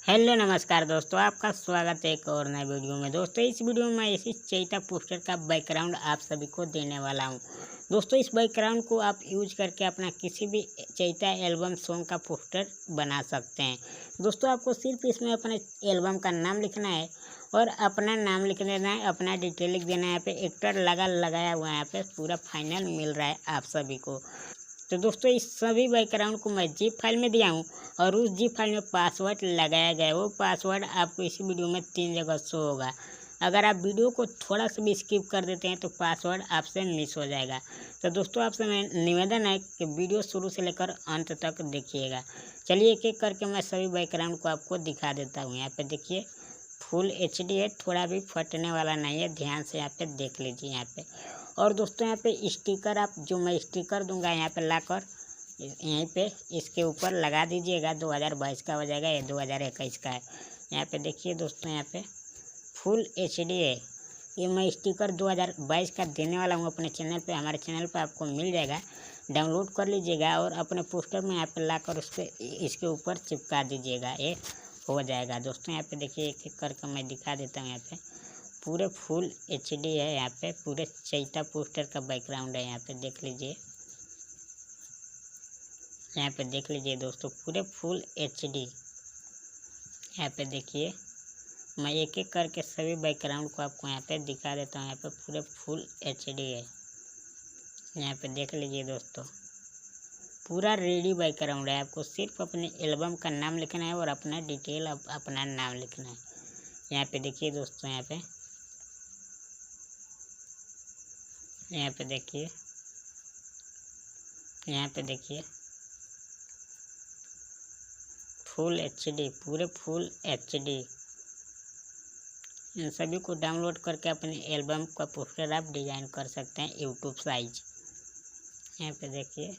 Hello नमस्कार दोस्तों, आपका स्वागत है एक और नए वीडियो में। दोस्तों इस वीडियो में मैं इसी चैता पोस्टर का बैकग्राउंड आप सभी को देने वाला हूं। दोस्तों इस बैकग्राउंड को आप यूज करके अपना किसी भी चैता एल्बम सॉन्ग का पोस्टर बना सकते हैं। दोस्तों आपको सिर्फ इसमें अपने एल्बम का नाम लिखना है और अपना नाम लिख देना है, अपना डिटेल लिख देना है। यहाँ पे एक्टर लगाया हुआ है, यहाँ पे पूरा फाइनल मिल रहा है आप सभी को। तो दोस्तों इस सभी बैकग्राउंड को मैं जिप फाइल में दिया हूँ और उस जिप फाइल में पासवर्ड लगाया गया है। वो पासवर्ड आपको इसी वीडियो में 3 जगह शो होगा। अगर आप वीडियो को थोड़ा सा भी स्किप कर देते हैं तो पासवर्ड आपसे मिस हो जाएगा। तो दोस्तों आपसे मैं निवेदन है कि वीडियो शुरू से लेकर अंत तक देखिएगा। चलिए एक एक करके मैं सभी बैकग्राउंड को आपको दिखा देता हूँ। यहाँ पे देखिए फुल HD है, थोड़ा भी फटने वाला नहीं है, ध्यान से यहाँ पे देख लीजिए यहाँ पे। और दोस्तों यहाँ पे स्टिकर आप जो मैं स्टिकर दूंगा यहाँ पे लाकर यहीं पे इसके ऊपर लगा दीजिएगा। 2022 का हो जाएगा, ये 2021 का है। यहाँ पे देखिए दोस्तों यहाँ पे फुल HD है। ये मैं स्टिकर 2022 का देने वाला हूँ अपने चैनल पे। हमारे चैनल पे आपको मिल जाएगा, डाउनलोड कर लीजिएगा और अपने पोस्टर में यहाँ पे लाकर इसके ऊपर चिपका दीजिएगा, ये हो जाएगा। दोस्तों यहाँ पे देखिए एक एक करके मैं दिखा देता हूँ। यहाँ पे पूरे फुल HD है, यहाँ पे पूरे चैता पोस्टर का बैकग्राउंड है। यहाँ पे देख लीजिए, यहाँ पे देख लीजिए दोस्तों पूरे फुल HD। यहाँ पे देखिए मैं एक एक करके सभी बैकग्राउंड को आपको यहाँ पे दिखा देता हूँ। यहाँ पे पूरे फुल HD है, यहाँ पे देख लीजिए दोस्तों पूरा रेडी बैकग्राउंड है। आपको सिर्फ अपने एल्बम का नाम लिखना है और अपना डिटेल अपना नाम लिखना है। यहाँ पे देखिए दोस्तों यहाँ पे देखिए, यहाँ पे देखिए फुल HD, पूरे फुल HD। इन सभी को डाउनलोड करके अपने एल्बम का पोस्टर आप डिजाइन कर सकते हैं यूट्यूब साइज। यहाँ पे देखिए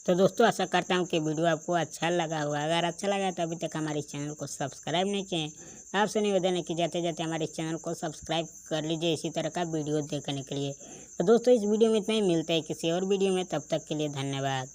तो दोस्तों आशा करता हूँ कि वीडियो आपको अच्छा लगा होगा। अगर अच्छा लगा तो अभी तक हमारे चैनल को सब्सक्राइब नहीं किए हैं, आपसे निवेदन है कि जाते जाते हमारे चैनल को सब्सक्राइब कर लीजिए इसी तरह का वीडियो देखने के लिए। तो दोस्तों इस वीडियो में इतना ही, मिलते हैं किसी और वीडियो में, तब तक के लिए धन्यवाद।